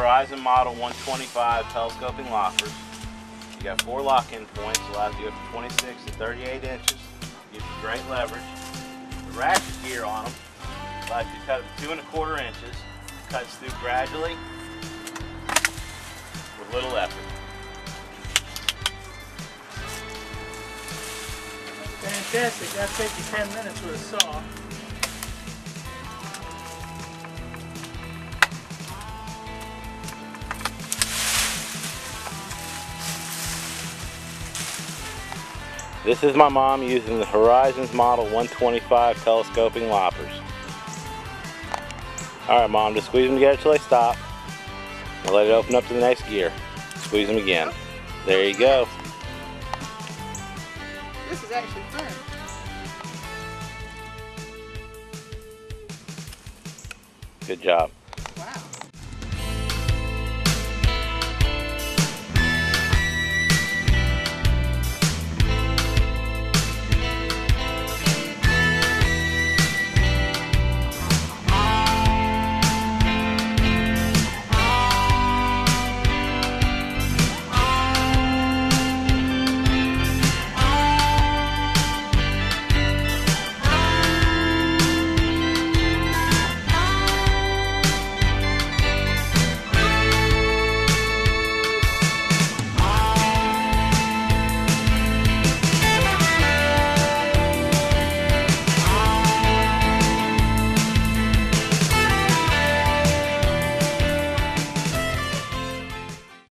Horizon Model 125 telescoping loppers. You got 4 lock-in points, allows you up to 26 to 38 inches. Gives you great leverage. The ratchet gear on them allows you to cut it 2 1/4 inches. Cuts through gradually with little effort. Fantastic. That'll take you 10 minutes with a saw. This is my mom using the Horizon's Model 125 telescoping loppers. Alright Mom, just squeeze them together till they stop. We'll let it open up to the next gear. Squeeze them again. There you go. This is actually fun. Good job.